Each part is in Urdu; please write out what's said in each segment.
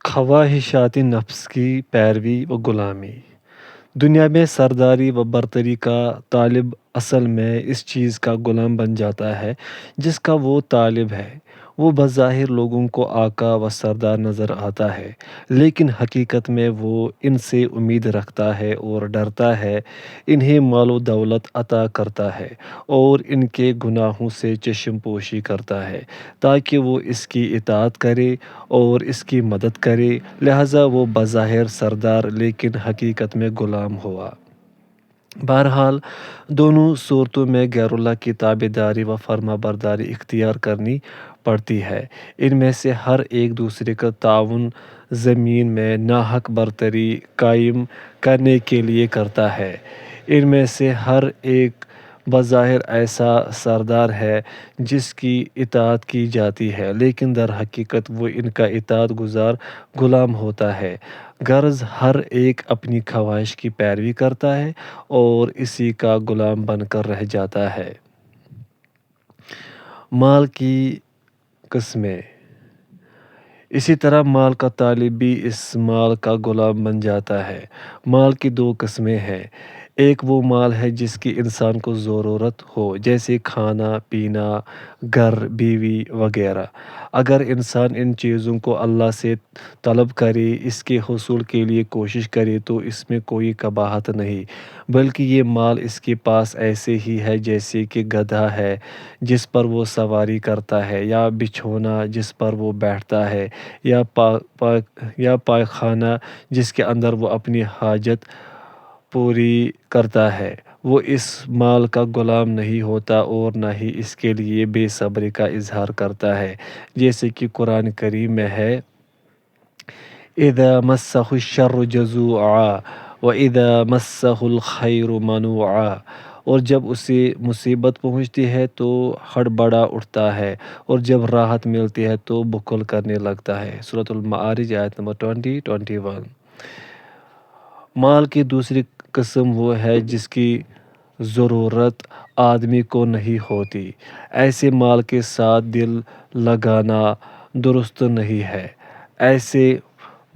خواہشات نفس کی پیروی و غلامی۔ دنیا میں سرداری و برتری کا طالب اصل میں اس چیز کا غلام بن جاتا ہے جس کا وہ طالب ہے۔ وہ بظاہر لوگوں کو آقا و سردار نظر آتا ہے، لیکن حقیقت میں وہ ان سے امید رکھتا ہے اور ڈرتا ہے، انہیں مال و دولت عطا کرتا ہے اور ان کے گناہوں سے چشم پوشی کرتا ہے تاکہ وہ اس کی اطاعت کرے اور اس کی مدد کرے، لہٰذا وہ بظاہر سردار لیکن حقیقت میں غلام ہوا۔ بہرحال دونوں صورتوں میں غیر اللہ کی تابع داری و فرما برداری اختیار کرنی پڑتی ہے۔ ان میں سے ہر ایک دوسرے کا تعاون زمین میں ناحق برتری قائم کرنے کے لیے کرتا ہے۔ ان میں سے ہر ایک بظاہر ایسا سردار ہے جس کی اطاعت کی جاتی ہے، لیکن در حقیقت وہ ان کا اطاعت گزار غلام ہوتا ہے۔ غرض ہر ایک اپنی خواہش کی پیروی کرتا ہے اور اسی کا غلام بن کر رہ جاتا ہے۔ مال کی قسمیں۔ اسی طرح مال کا طالب بھی اس مال کا غلام بن جاتا ہے۔ مال کی دو قسمیں ہیں۔ ایک وہ مال ہے جس کی انسان کو ضرورت ہو، جیسے کھانا پینا، گھر بیوی وغیرہ۔ اگر انسان ان چیزوں کو اللہ سے طلب کرے، اس کے حصول کے لیے کوشش کرے تو اس میں کوئی قباحت نہیں، بلکہ یہ مال اس کے پاس ایسے ہی ہے جیسے کہ گدھا ہے جس پر وہ سواری کرتا ہے، یا بچھونا جس پر وہ بیٹھتا ہے، یا پائخانہ جس کے اندر وہ اپنی حاجت پوری کرتا ہے۔ وہ اس مال کا غلام نہیں ہوتا اور نہ ہی اس کے لیے بے صبری کا اظہار کرتا ہے، جیسے کہ قرآن کریم میں ہے، اِذَا مَسَّهُ الشَّرُّ جَزُوعًا وَإِذَا مَسَّهُ الْخَيْرُ مَنُوعًا۔ اور جب اسے مصیبت پہنچتی ہے تو ہڑبڑا اٹھتا ہے، اور جب راحت ملتی ہے تو بخل کرنے لگتا ہے۔ سورۃ المعارج آیت نمبر 20-21۔ مال کی دوسری قسم وہ ہے جس کی ضرورت آدمی کو نہیں ہوتی۔ ایسے مال کے ساتھ دل لگانا درست نہیں ہے۔ ایسے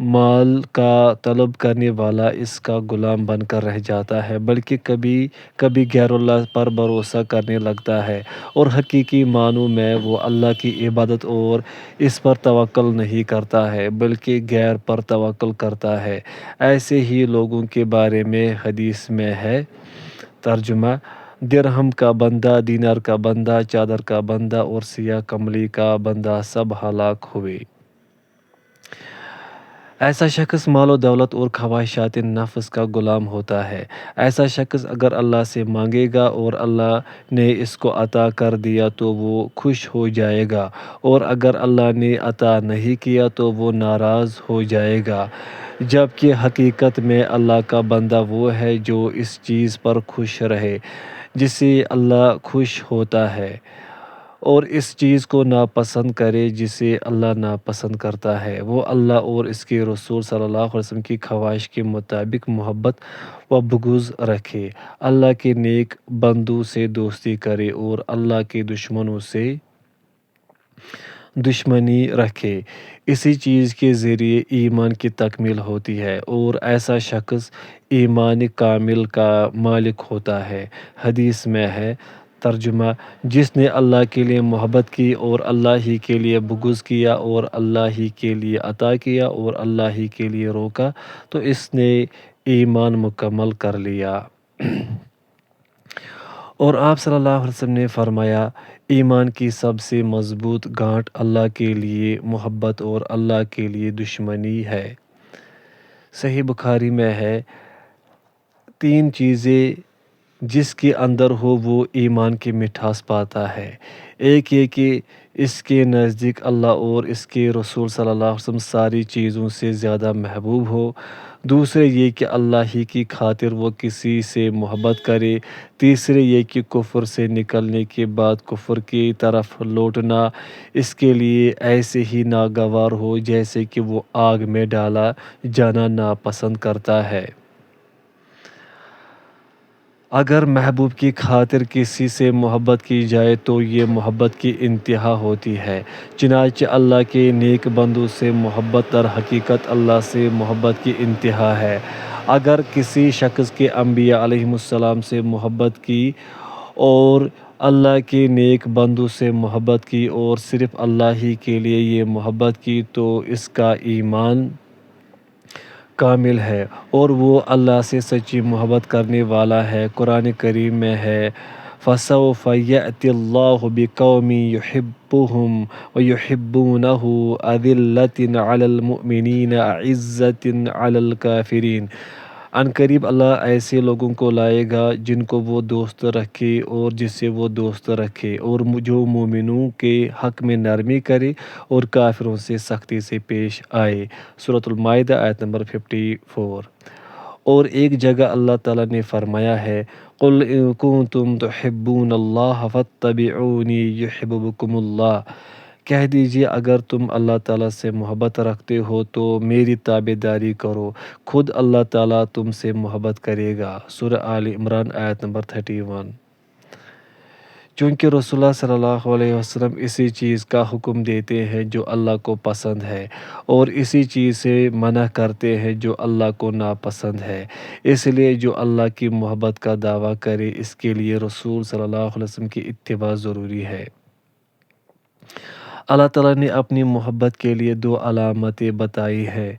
مال کا طلب کرنے والا اس کا غلام بن کر رہ جاتا ہے، بلکہ کبھی کبھی غیر اللہ پر بھروسہ کرنے لگتا ہے، اور حقیقی معنوں میں وہ اللہ کی عبادت اور اس پر توکل نہیں کرتا ہے بلکہ غیر پر توکل کرتا ہے۔ ایسے ہی لوگوں کے بارے میں حدیث میں ہے، ترجمہ: درہم کا بندہ، دینار کا بندہ، چادر کا بندہ اور سیاہ کملی کا بندہ سب ہلاک ہوئے۔ ایسا شخص مال و دولت اور خواہشات نفس کا غلام ہوتا ہے۔ ایسا شخص اگر اللہ سے مانگے گا اور اللہ نے اس کو عطا کر دیا تو وہ خوش ہو جائے گا، اور اگر اللہ نے عطا نہیں کیا تو وہ ناراض ہو جائے گا، جبکہ حقیقت میں اللہ کا بندہ وہ ہے جو اس چیز پر خوش رہے جس سے اللہ خوش ہوتا ہے، اور اس چیز کو ناپسند کرے جسے اللہ ناپسند کرتا ہے۔ وہ اللہ اور اس کے رسول صلی اللہ علیہ وسلم کی خواہش کے مطابق محبت و بغض رکھے، اللہ کے نیک بندوں سے دوستی کرے اور اللہ کے دشمنوں سے دشمنی رکھے۔ اسی چیز کے ذریعے ایمان کی تکمیل ہوتی ہے اور ایسا شخص ایمان کامل کا مالک ہوتا ہے۔ حدیث میں ہے، ترجمہ: جس نے اللہ کے لیے محبت کی اور اللہ ہی کے لیے بغض کیا اور اللہ ہی کے لیے عطا کیا اور اللہ ہی کے لیے روکا تو اس نے ایمان مکمل کر لیا۔ اور آپ صلی اللہ علیہ وسلم نے فرمایا، ایمان کی سب سے مضبوط گانٹھ اللہ کے لیے محبت اور اللہ کے لیے دشمنی ہے۔ صحیح بخاری میں ہے، تین چیزیں جس کے اندر ہو وہ ایمان کی مٹھاس پاتا ہے۔ ایک یہ کہ اس کے نزدیک اللہ اور اس کے رسول صلی اللہ علیہ وسلم ساری چیزوں سے زیادہ محبوب ہو۔ دوسرے یہ کہ اللہ ہی کی خاطر وہ کسی سے محبت کرے۔ تیسرے یہ کہ کفر سے نکلنے کے بعد کفر کی طرف لوٹنا اس کے لیے ایسے ہی ناگوار ہو جیسے کہ وہ آگ میں ڈالا جانا ناپسند کرتا ہے۔ اگر محبوب کی خاطر کسی سے محبت کی جائے تو یہ محبت کی انتہا ہوتی ہے۔ چنانچہ اللہ کے نیک بندوں سے محبت در حقیقت اللہ سے محبت کی انتہا ہے۔ اگر کسی شخص کے انبیاء علیہم السلام سے محبت کی اور اللہ کے نیک بندوں سے محبت کی اور صرف اللہ ہی کے لیے یہ محبت کی تو اس کا ایمان کامل ہے اور وہ اللہ سے سچی محبت کرنے والا ہے۔ قرآن کریم میں ہے فَسَوْفَ يَأْتِ اللَّهُ بِقَوْمٍ يُحِبُّهُمْ وَيُحِبُّونَهُ أَذِلَّةٍ عَلَى الْمُؤْمِنِينَ أَعِزَّةٍ عَلَى الْكَافِرِينَ۔ عنقریب اللہ ایسے لوگوں کو لائے گا جن کو وہ دوست رکھے اور جس سے وہ دوست رکھے اور جو مومنوں کے حق میں نرمی کرے اور کافروں سے سختی سے پیش آئے۔ سورۃ المائدہ آیت نمبر 54۔ اور ایک جگہ اللہ تعالیٰ نے فرمایا ہے قُلْ إِن كُنتُمْ تُحِبُّونَ اللَّهَ فَاتَّبِعُونِي يُحِبْبُكُمُ اللَّهُ۔ کہہ دیجئے اگر تم اللہ تعالیٰ سے محبت رکھتے ہو تو میری تابع داری کرو، خود اللہ تعالیٰ تم سے محبت کرے گا۔ سورہ آل عمران آیت نمبر 31۔ چونکہ رسول اللہ صلی اللہ علیہ وسلم اسی چیز کا حکم دیتے ہیں جو اللہ کو پسند ہے اور اسی چیز سے منع کرتے ہیں جو اللہ کو ناپسند ہے، اس لیے جو اللہ کی محبت کا دعویٰ کرے اس کے لیے رسول صلی اللہ علیہ وسلم کی اتباع ضروری ہے۔ اللہ تعالیٰ نے اپنی محبت کے لیے دو علامتیں بتائی ہیں۔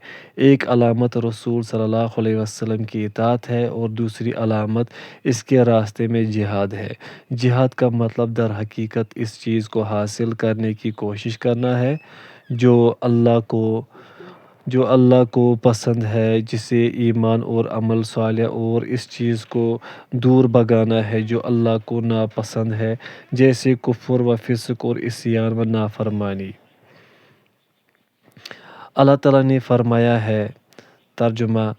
ایک علامت رسول صلی اللہ علیہ وسلم کی اطاعت ہے اور دوسری علامت اس کے راستے میں جہاد ہے۔ جہاد کا مطلب در حقیقت اس چیز کو حاصل کرنے کی کوشش کرنا ہے جو اللہ کو پسند ہے، جسے ایمان اور عمل صالح، اور اس چیز کو دور بھگانا ہے جو اللہ کو ناپسند ہے، جیسے کفر و فسق اور عصیان و نافرمانی۔ اللہ تعالیٰ نے فرمایا ہے، ترجمہ: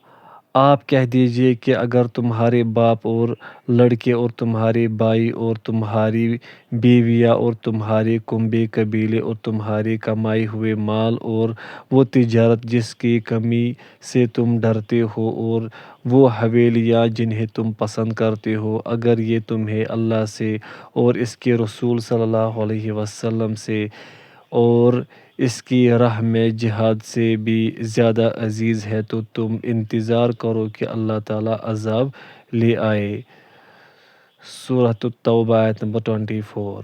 آپ کہہ دیجئے کہ اگر تمہارے باپ اور لڑکے اور تمہارے بھائی اور تمہاری بیویاں اور تمہارے کنبے قبیلے اور تمہارے کمائے ہوئے مال اور وہ تجارت جس کی کمی سے تم ڈرتے ہو اور وہ حویلیاں جنہیں تم پسند کرتے ہو، اگر یہ تمہیں اللہ سے اور اس کے رسول صلی اللہ علیہ وسلم سے اور اس کی راہ میں جہاد سے بھی زیادہ عزیز ہے تو تم انتظار کرو کہ اللہ تعالیٰ عذاب لے آئے۔ سورۃ التوبہ آیت نمبر 24۔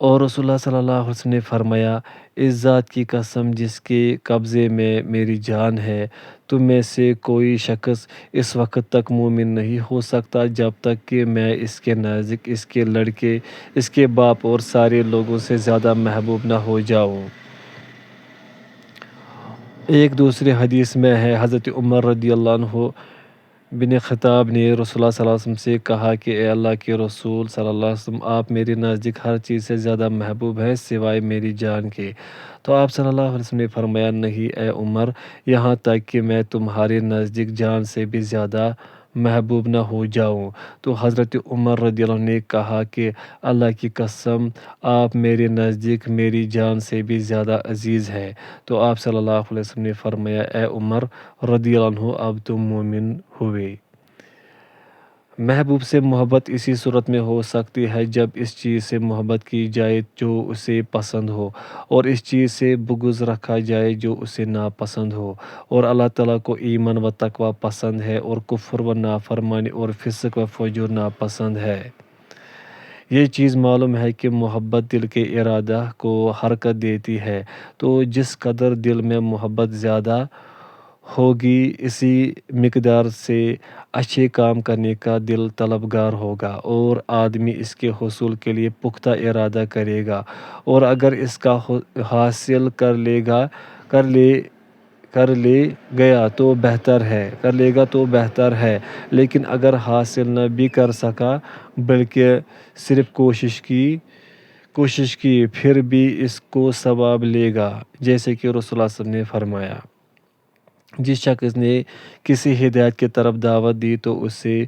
اور رسول اللہ صلی اللہ علیہ وسلم نے فرمایا، اس ذات کی قسم جس کے قبضے میں میری جان ہے، تم میں سے کوئی شخص اس وقت تک مومن نہیں ہو سکتا جب تک کہ میں اس کے نزدیک اس کے لڑکے، اس کے باپ اور سارے لوگوں سے زیادہ محبوب نہ ہو جاؤں۔ ایک دوسری حدیث میں ہے حضرت عمر رضی اللہ عنہ بن خطاب نے رسول اللہ صلی اللہ علیہ وسلم سے کہا کہ اے اللہ کے رسول صلی اللہ علیہ وسلم، آپ میرے نزدیک ہر چیز سے زیادہ محبوب ہیں سوائے میری جان کے۔ تو آپ صلی اللہ علیہ وسلم نے فرمایا، نہیں اے عمر، یہاں تک کہ میں تمہارے نزدیک جان سے بھی زیادہ محبوب نہ ہو جاؤں۔ تو حضرت عمر رضی اللہ عنہ نے کہا کہ اللہ کی قسم، آپ میرے نزدیک میری جان سے بھی زیادہ عزیز ہیں۔ تو آپ صلی اللہ علیہ وسلم نے فرمایا، اے عمر رضی اللہ عنہ، اب تم مومن ہوئے۔ محبوب سے محبت اسی صورت میں ہو سکتی ہے جب اس چیز سے محبت کی جائے جو اسے پسند ہو اور اس چیز سے بغض رکھا جائے جو اسے ناپسند ہو۔ اور اللہ تعالیٰ کو ایمان و تقوی پسند ہے اور کفر و نافرمانی اور فسق و فجور ناپسند ہے۔ یہ چیز معلوم ہے کہ محبت دل کے ارادہ کو حرکت دیتی ہے، تو جس قدر دل میں محبت زیادہ ہوگی اسی مقدار سے اچھے کام کرنے کا دل طلبگار ہوگا اور آدمی اس کے حصول کے لیے پختہ ارادہ کرے گا، اور اگر اس کا حاصل کر لے گا تو بہتر ہے، لیکن اگر حاصل نہ بھی کر سکا بلکہ صرف کوشش کی پھر بھی اس کو ثواب لے گا، جیسے کہ رسول اللہ صلی اللہ علیہ وسلم نے فرمایا۔ جس شخص نے کسی ہدایت کی طرف دعوت دی تو اسے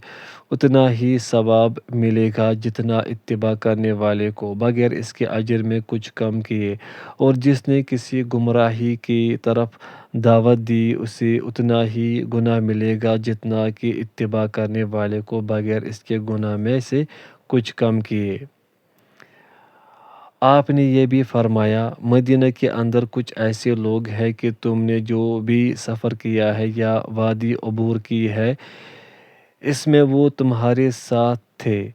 اتنا ہی ثواب ملے گا جتنا اتباع کرنے والے کو، بغیر اس کے اجر میں کچھ کم کیے، اور جس نے کسی گمراہی کی طرف دعوت دی اسے اتنا ہی گناہ ملے گا جتنا کہ اتباع کرنے والے کو بغیر اس کے گناہ میں سے کچھ کم کیے۔ آپ نے یہ بھی فرمایا، مدینہ کے اندر کچھ ایسے لوگ ہیں کہ تم نے جو بھی سفر کیا ہے یا وادی عبور کی ہے، اس میں وہ تمہارے ساتھ تھے۔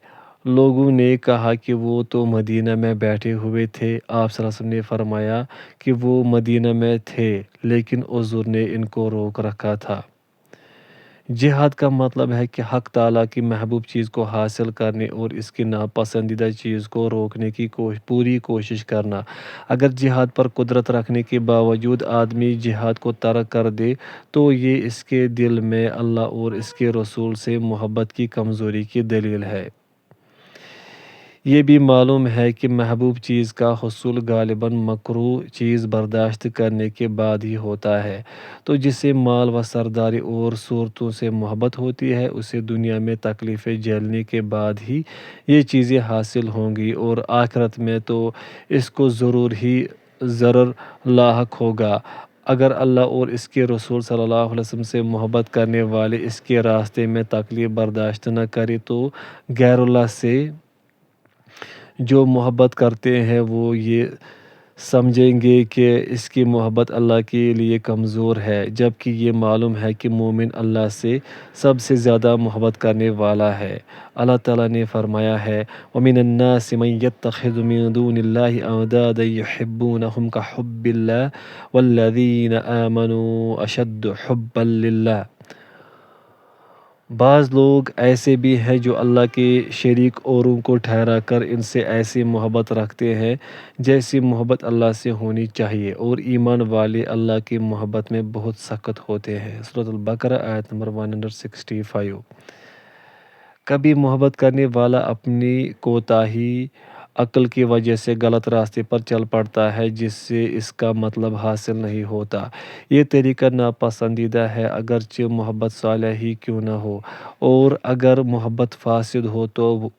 لوگوں نے کہا کہ وہ تو مدینہ میں بیٹھے ہوئے تھے۔ آپ صلی اللہ علیہ وسلم نے فرمایا کہ وہ مدینہ میں تھے لیکن حضور نے ان کو روک رکھا تھا۔ جہاد کا مطلب ہے کہ حق تعالیٰ کی محبوب چیز کو حاصل کرنے اور اس کی ناپسندیدہ چیز کو روکنے کی پوری کوشش کرنا۔ اگر جہاد پر قدرت رکھنے کے باوجود آدمی جہاد کو ترک کر دے تو یہ اس کے دل میں اللہ اور اس کے رسول سے محبت کی کمزوری کی دلیل ہے۔ یہ بھی معلوم ہے کہ محبوب چیز کا حصول غالباً مکروہ چیز برداشت کرنے کے بعد ہی ہوتا ہے، تو جسے مال و سرداری اور صورتوں سے محبت ہوتی ہے اسے دنیا میں تکلیفیں جھیلنے کے بعد ہی یہ چیزیں حاصل ہوں گی، اور آخرت میں تو اس کو ضرور ہی ضرر لاحق ہوگا۔ اگر اللہ اور اس کے رسول صلی اللہ علیہ وسلم سے محبت کرنے والے اس کے راستے میں تکلیف برداشت نہ کرے تو غیر اللہ سے جو محبت کرتے ہیں وہ یہ سمجھیں گے کہ اس کی محبت اللہ کے لیے کمزور ہے، جبکہ یہ معلوم ہے کہ مومن اللہ سے سب سے زیادہ محبت کرنے والا ہے۔ اللہ تعالیٰ نے فرمایا ہے، وَمِنَ النَّاسِ مَن يَتَّخِذُ مِن دُونِ اللَّهِ أَندَادًا يُحِبُّونَهُمْ كَحُبِّ اللَّهِ وَالَّذِينَ آمَنُوا أَشَدُّ حُبًّا لِلَّهِ۔ بعض لوگ ایسے بھی ہیں جو اللہ کے شریک اوروں کو ٹھہرا کر ان سے ایسی محبت رکھتے ہیں جیسی محبت اللہ سے ہونی چاہیے، اور ایمان والے اللہ کی محبت میں بہت سخت ہوتے ہیں۔ سورۃ البقرہ آیت نمبر 165۔ کبھی محبت کرنے والا اپنی کوتاہی عقل کی وجہ سے غلط راستے پر چل پڑتا ہے جس سے اس کا مطلب حاصل نہیں ہوتا۔ یہ طریقہ ناپسندیدہ ہے اگرچہ محبت صالح ہی کیوں نہ ہو، اور اگر محبت فاسد ہو تو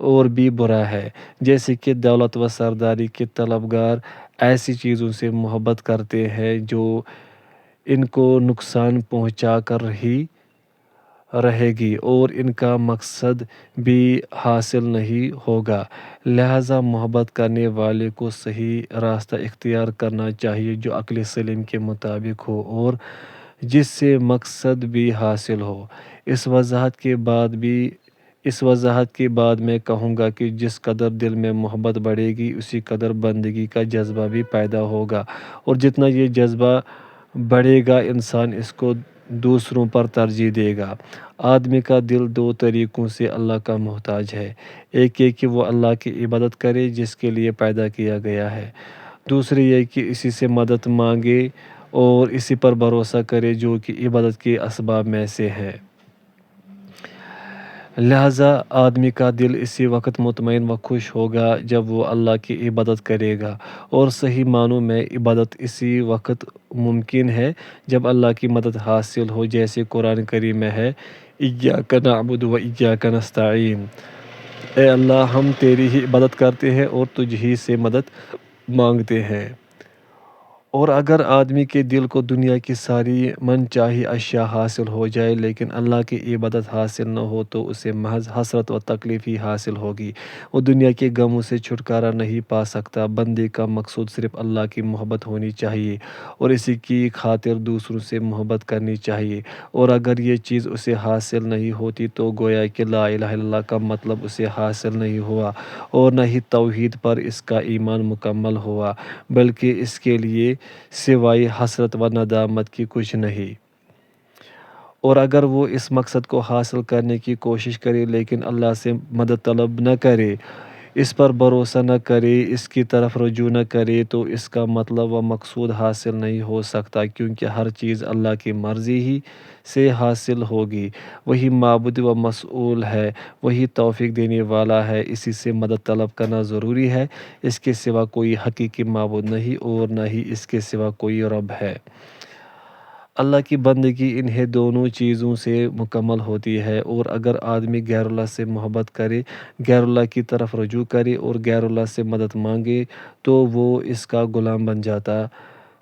اور بھی برا ہے، جیسے کہ دولت و سرداری کے طلبگار ایسی چیزوں سے محبت کرتے ہیں جو ان کو نقصان پہنچا کر ہی رہے گی اور ان کا مقصد بھی حاصل نہیں ہوگا۔ لہٰذا محبت کرنے والے کو صحیح راستہ اختیار کرنا چاہیے جو عقل سلیم کے مطابق ہو اور جس سے مقصد بھی حاصل ہو۔ اس وضاحت کے بعد میں کہوں گا کہ جس قدر دل میں محبت بڑھے گی اسی قدر بندگی کا جذبہ بھی پیدا ہوگا، اور جتنا یہ جذبہ بڑھے گا انسان اس کو دوسروں پر ترجیح دے گا۔ آدمی کا دل دو طریقوں سے اللہ کا محتاج ہے، ایک یہ کہ وہ اللہ کی عبادت کرے جس کے لیے پیدا کیا گیا ہے، دوسری یہ کہ اسی سے مدد مانگے اور اسی پر بھروسہ کرے جو کہ عبادت کے اسباب میں سے ہے۔ لہٰذا آدمی کا دل اسی وقت مطمئن و خوش ہوگا جب وہ اللہ کی عبادت کرے گا، اور صحیح معنوں میں عبادت اسی وقت ممکن ہے جب اللہ کی مدد حاصل ہو، جیسے قرآن کریم میں ہے، إِيَّاكَ نَعْبُدُ وَإِيَّاكَ نَسْتَعِينُ۔ اے اللہ ہم تیری ہی عبادت کرتے ہیں اور تجھ ہی سے مدد مانگتے ہیں۔ اور اگر آدمی کے دل کو دنیا کی ساری من چاہی اشیاء حاصل ہو جائے لیکن اللہ کی عبادت حاصل نہ ہو تو اسے محض حسرت و تکلیف ہی حاصل ہوگی، وہ دنیا کے غموں سے چھٹکارا نہیں پا سکتا۔ بندے کا مقصود صرف اللہ کی محبت ہونی چاہیے اور اسی کی خاطر دوسروں سے محبت کرنی چاہیے، اور اگر یہ چیز اسے حاصل نہیں ہوتی تو گویا کہ لا الہ الا اللہ کا مطلب اسے حاصل نہیں ہوا اور نہ ہی توحید پر اس کا ایمان مکمل ہوا، بلکہ اس کے لیے سوائے حسرت و ندامت کی کچھ نہیں۔ اور اگر وہ اس مقصد کو حاصل کرنے کی کوشش کرے لیکن اللہ سے مدد طلب نہ کرے، اس پر بھروسہ نہ کرے، اس کی طرف رجوع نہ کرے تو اس کا مطلب و مقصود حاصل نہیں ہو سکتا، کیونکہ ہر چیز اللہ کی مرضی ہی سے حاصل ہوگی۔ وہی معبود و مسئول ہے، وہی توفیق دینے والا ہے، اسی سے مدد طلب کرنا ضروری ہے۔ اس کے سوا کوئی حقیقی معبود نہیں اور نہ ہی اس کے سوا کوئی رب ہے۔ اللہ کی بندگی انہیں دونوں چیزوں سے مکمل ہوتی ہے، اور اگر آدمی غیر اللہ سے محبت کرے، غیر اللہ کی طرف رجوع کرے اور غیر اللہ سے مدد مانگے تو وہ اس کا غلام بن جاتا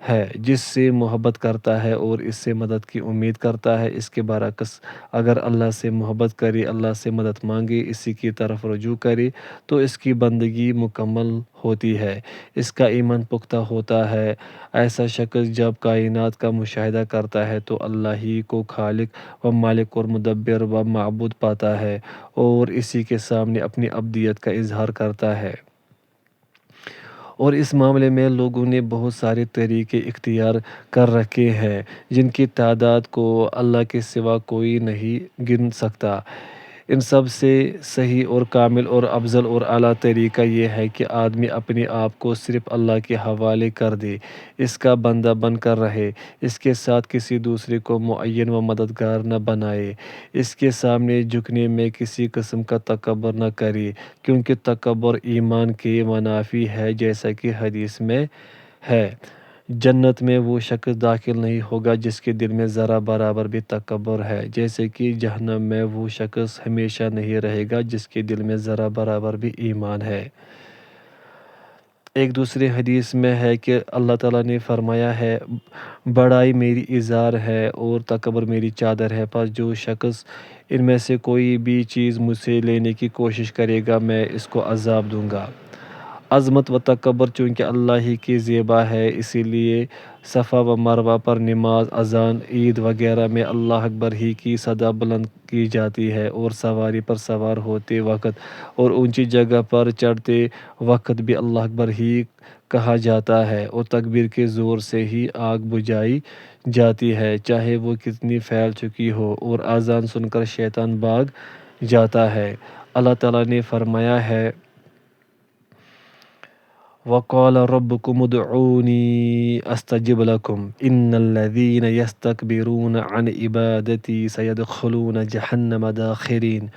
ہے۔ جس سے محبت کرتا ہے اور اس سے مدد کی امید کرتا ہے، اس کے برعکس اگر اللہ سے محبت کرے، اللہ سے مدد مانگے، اسی کی طرف رجوع کرے تو اس کی بندگی مکمل ہوتی ہے، اس کا ایمان پختہ ہوتا ہے۔ ایسا شخص جب کائنات کا مشاہدہ کرتا ہے تو اللہ ہی کو خالق و مالک اور مدبر و معبود پاتا ہے اور اسی کے سامنے اپنی عبدیت کا اظہار کرتا ہے۔ اور اس معاملے میں لوگوں نے بہت سارے طریقے اختیار کر رکھے ہیں جن کی تعداد کو اللہ کے سوا کوئی نہیں گن سکتا۔ ان سب سے صحیح اور کامل اور افضل اور اعلیٰ طریقہ یہ ہے کہ آدمی اپنے آپ کو صرف اللہ کے حوالے کر دے، اس کا بندہ بن کر رہے، اس کے ساتھ کسی دوسرے کو معین و مددگار نہ بنائے، اس کے سامنے جھکنے میں کسی قسم کا تکبر نہ کرے، کیونکہ تکبر ایمان کے منافی ہے، جیسا کہ حدیث میں ہے۔ جنت میں وہ شخص داخل نہیں ہوگا جس کے دل میں ذرہ برابر بھی تکبر ہے، جیسے کہ جہنم میں وہ شخص ہمیشہ نہیں رہے گا جس کے دل میں ذرہ برابر بھی ایمان ہے۔ ایک دوسری حدیث میں ہے کہ اللہ تعالیٰ نے فرمایا ہے، بڑائی میری ازار ہے اور تکبر میری چادر ہے، پس جو شخص ان میں سے کوئی بھی چیز مجھ سے لینے کی کوشش کرے گا میں اس کو عذاب دوں گا۔ عظمت و تکبر چونکہ اللہ ہی کی زیبا ہے، اسی لیے صفا و مروہ پر نماز، اذان، عید وغیرہ میں اللہ اکبر ہی کی صدا بلند کی جاتی ہے، اور سواری پر سوار ہوتے وقت اور اونچی جگہ پر چڑھتے وقت بھی اللہ اکبر ہی کہا جاتا ہے، اور تکبیر کے زور سے ہی آگ بجھائی جاتی ہے، چاہے وہ کتنی پھیل چکی ہو، اور اذان سن کر شیطان بھاگ جاتا ہے۔ اللہ تعالیٰ نے فرمایا ہے، وَقَالَ رَبُّكُمُ ادْعُونِي أَسْتَجِبْ لَكُمْ إِنَّ الَّذِينَ يَسْتَكْبِرُونَ عَنْ عِبَادَتِي سَيَدْخُلُونَ جَهَنَّمَ دَاخِرِينَ۔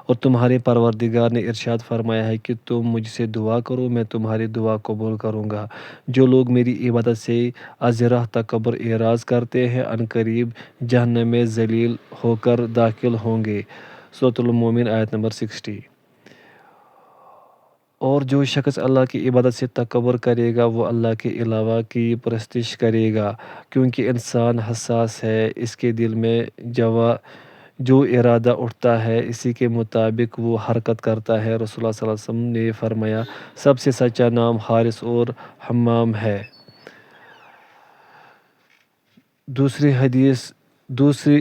اور تمہارے پروردگار نے ارشاد فرمایا ہے کہ تم مجھ سے دعا کرو، میں تمہاری دعا قبول کروں گا۔ جو لوگ میری عبادت سے ازراہ تکبر اعراض کرتے ہیں، عنقریب جہنم میں ذلیل ہو کر داخل ہوں گے۔ سورۃ المومن آیت نمبر 60۔ اور جو شخص اللہ کی عبادت سے تکبر کرے گا وہ اللہ کے علاوہ کی پرستش کرے گا، کیونکہ انسان حساس ہے، اس کے دل میں جو ارادہ اٹھتا ہے اسی کے مطابق وہ حرکت کرتا ہے۔ رسول اللہ صلی اللہ علیہ وسلم نے فرمایا، سب سے سچا نام حارث اور حمام ہے۔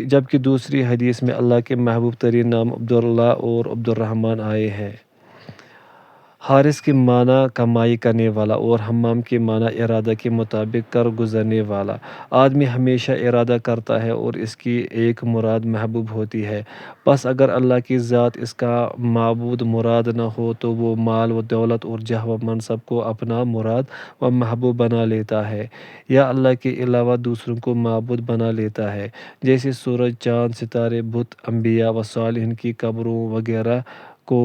جبکہ دوسری حدیث میں اللہ کے محبوب ترین نام عبداللہ اور عبد الرحمن آئے ہیں۔ حارث کے معنی کمائی کرنے والا اور حمام کے معنی ارادہ کے مطابق کر گزرنے والا۔ آدمی ہمیشہ ارادہ کرتا ہے اور اس کی ایک مراد محبوب ہوتی ہے، پس اگر اللہ کی ذات اس کا معبود مراد نہ ہو تو وہ مال و دولت اور جاہ و منصب کو اپنا مراد و محبوب بنا لیتا ہے، یا اللہ کے علاوہ دوسروں کو معبود بنا لیتا ہے، جیسے سورج، چاند، ستارے، بت، انبیاء و صالحین کی قبروں وغیرہ کو۔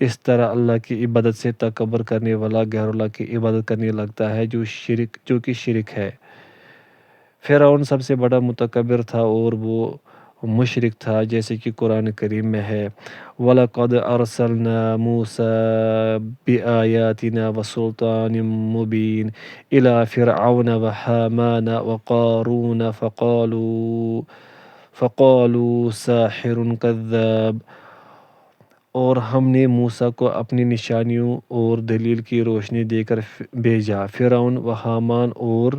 اس طرح اللہ کی عبادت سے تکبر کرنے والا غیر اللہ کی عبادت کرنے لگتا ہے، جو کہ شرک ہے۔ فرعون سب سے بڑا متکبر تھا اور وہ مشرک تھا، جیسے کہ قرآن کریم میں ہے، وَلَقَدْ أَرْسَلْنَا مُوسَىٰ بِآيَاتِنَا وَسُلْطَانٍ مُّبِينٍ إِلَىٰ فِرْعَوْنَ وَهَامَانَ وَقَارُونَ فَقَالُوا سَاحِرٌ كَذَّابٌ۔ اور ہم نے موسیٰ کو اپنی نشانیوں اور دلیل کی روشنی دے کر بھیجا فرعون و حامان اور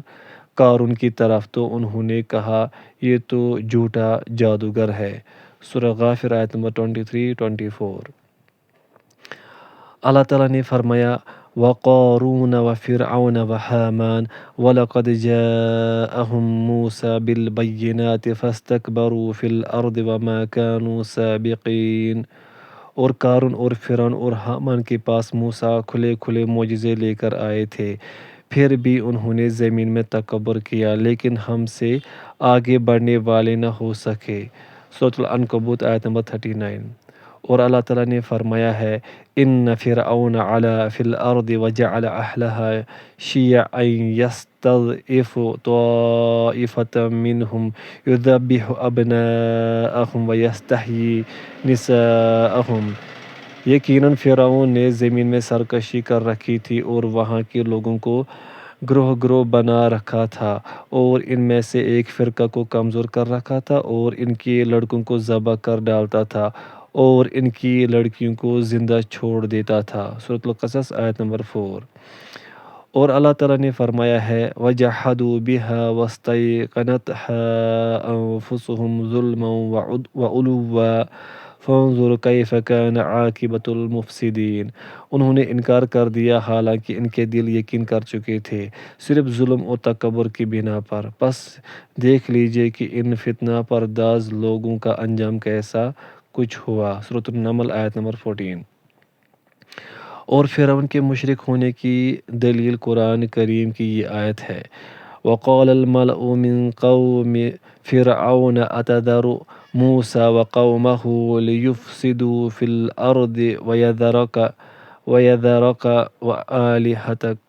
قارون کی طرف، تو انہوں نے کہا یہ تو جھوٹا جادوگر ہے۔ سورہ غافر آیت نمبر 23-24۔ اللہ تعالیٰ نے فرمایا، وَقَارُونَ وَفِرْعَوْنَ وَحَامَانَ وَلَقَدْ جَاءَهُم مُّوسَىٰ بِالْبَيِّنَاتِ فَاسْتَكْبَرُوا فِي الْأَرْضِ وَمَا كَانُوا سَابِقِينَ۔ اور قارون اور فرعون اور حامان کے پاس موسیٰ کھلے کھلے معجزے لے کر آئے تھے، پھر بھی انہوں نے زمین میں تکبر کیا، لیکن ہم سے آگے بڑھنے والے نہ ہو سکے۔ سورۃ العنکبوت آیت نمبر 39۔ اور اللہ تعالیٰ نے فرمایا ہے، ان فرعون علا فی الارض وجعل اہلها شیعا یستضعف طائفۃ منہم یذبح ابناءہم ویستحیی نساءہم۔ یقیناً فرعون نے زمین میں سرکشی کر رکھی تھی اور وہاں کے لوگوں کو گروہ گروہ بنا رکھا تھا، اور ان میں سے ایک فرقہ کو کمزور کر رکھا تھا اور ان کے لڑکوں کو ذبح کر ڈالتا تھا اور ان کی لڑکیوں کو زندہ چھوڑ دیتا تھا۔ سورۃ القصص آیت نمبر 4۔ اور اللہ تعالیٰ نے فرمایا ہے، وَجَحَدُوا بِهَا وَاسْتَيْقَنَتْهَا أَنفُسُهُمْ ظُلْمًا وَعُلُوًّا فَانظُرْ كَيْفَ كَانَ عَاقِبَةُ الْمُفْسِدِينَ۔ انہوں نے انکار کر دیا حالانکہ ان کے دل یقین کر چکے تھے، صرف ظلم اور تکبر کی بنا پر، پس دیکھ لیجئے کہ ان فتنہ پرداز لوگوں کا انجام کیسا کچھ ہوا۔ سورۃ النمل آیت نمبر 14۔ اور فرعون کے مشرک ہونے کی دلیل قرآن کریم کی یہ آیت ہے، وَقَالَ الْمَلَأُ مِنْ قَوْمِ فِرْعَوْنَ أَتَذَرُ مُوسَىٰ وَقَوْمَهُ لِيُفْسِدُوا فِي الْأَرْضِ وَيَذَرَكَ وَآلِهَتَكَ۔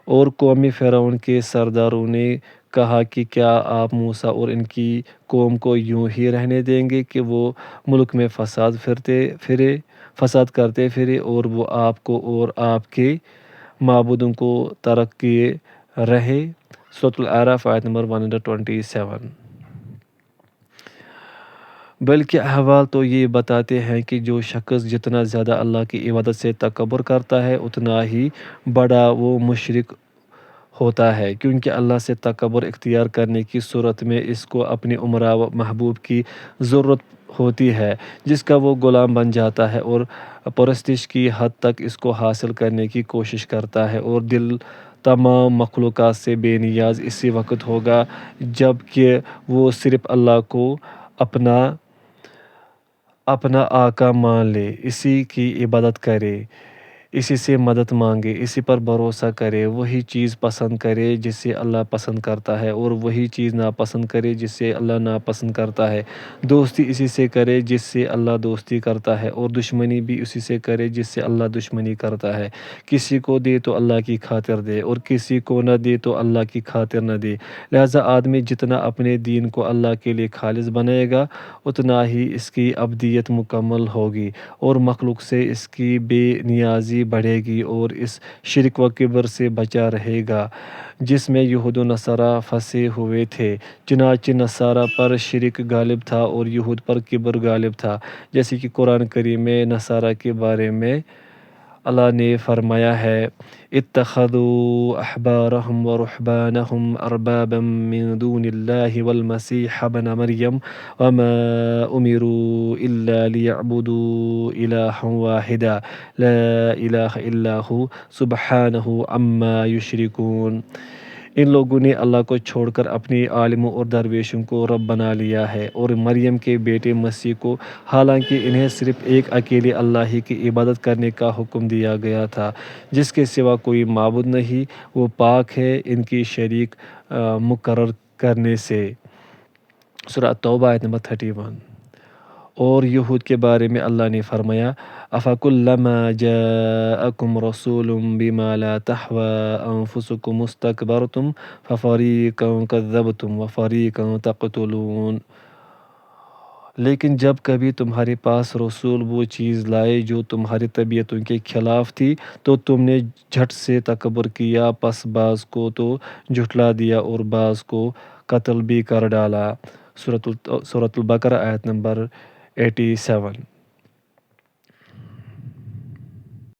اور قوم فرعون کے سرداروں نے کہا کہ کیا آپ موسیٰ اور ان کی قوم کو یوں ہی رہنے دیں گے کہ وہ ملک میں فساد کرتے پھرے اور وہ آپ کو اور آپ کے معبودوں کو ترک کیے رہے۔ سورۃ الاعراف آیت نمبر 127۔ بلکہ احوال تو یہ بتاتے ہیں کہ جو شخص جتنا زیادہ اللہ کی عبادت سے تکبر کرتا ہے اتنا ہی بڑا وہ مشرک ہوتا ہے، کیونکہ اللہ سے تکبر اختیار کرنے کی صورت میں اس کو اپنے امراء و محبوب کی ضرورت ہوتی ہے، جس کا وہ غلام بن جاتا ہے اور پرستش کی حد تک اس کو حاصل کرنے کی کوشش کرتا ہے، اور دل تمام مخلوقات سے بے نیاز اسی وقت ہوگا جب کہ وہ صرف اللہ کو اپنا آقا مان لے، اسی کی عبادت کرے، اسی سے مدد مانگے، اسی پر بھروسہ کرے، وہی چیز پسند کرے جسے اللہ پسند کرتا ہے اور وہی چیز ناپسند کرے جسے اللہ ناپسند کرتا ہے، دوستی اسی سے کرے جس سے اللہ دوستی کرتا ہے، اور دشمنی بھی اسی سے کرے جس سے اللہ دشمنی کرتا ہے۔ کسی کو دے تو اللہ کی خاطر دے اور کسی کو نہ دے تو اللہ کی خاطر نہ دے، لہٰذا آدمی جتنا اپنے دین کو اللہ کے لیے خالص بنائے گا اتنا ہی اس کی ابدیت مکمل ہوگی اور مخلوق سے اس کی بے نیازی بڑھے گی اور اس شرک و کبر سے بچا رہے گا جس میں یہود و نصارہ پھنسے ہوئے تھے۔ چنانچہ نصارہ پر شرک غالب تھا اور یہود پر کبر غالب تھا، جیسے کہ قرآن کریم میں نصارہ کے بارے میں اللہ نے فرمایا ہے، اتخذوا احبارهم ورهبانهم اربابا من دون الله والمسيح ابن مريم وما امروا الا ليعبدوا الها واحدا لا اله الا هو سبحانه عما يشركون۔ ان لوگوں نے اللہ کو چھوڑ کر اپنی عالموں اور درویشوں کو رب بنا لیا ہے اور مریم کے بیٹے مسیح کو، حالانکہ انہیں صرف ایک اکیلے اللہ ہی کی عبادت کرنے کا حکم دیا گیا تھا، جس کے سوا کوئی معبود نہیں، وہ پاک ہے ان کی شریک مقرر کرنے سے۔ سورۃ توبہ آیت نمبر 31۔ اور یہود کے بارے میں اللہ نے فرمایا، أَفَكُلَّمَا جَاءَكُمْ رَسُولٌ بِمَا لَا تَحْوَىٰ أَنفُسُكُمُ اسْتَكْبَرْتُمْ فَفَرِيقًا كَذَّبْتُمْ وَفَرِيقًا تَقْتُلُونَ۔ لیکن جب کبھی تمہارے پاس رسول وہ چیز لائے جو تمہاری طبیعتوں کے خلاف تھی تو تم نے جھٹ سے تکبر کیا، پس بعض کو تو جھٹلا دیا اور بعض کو قتل بھی کر ڈالا۔ سورۃ البقرہ آیت نمبر 87۔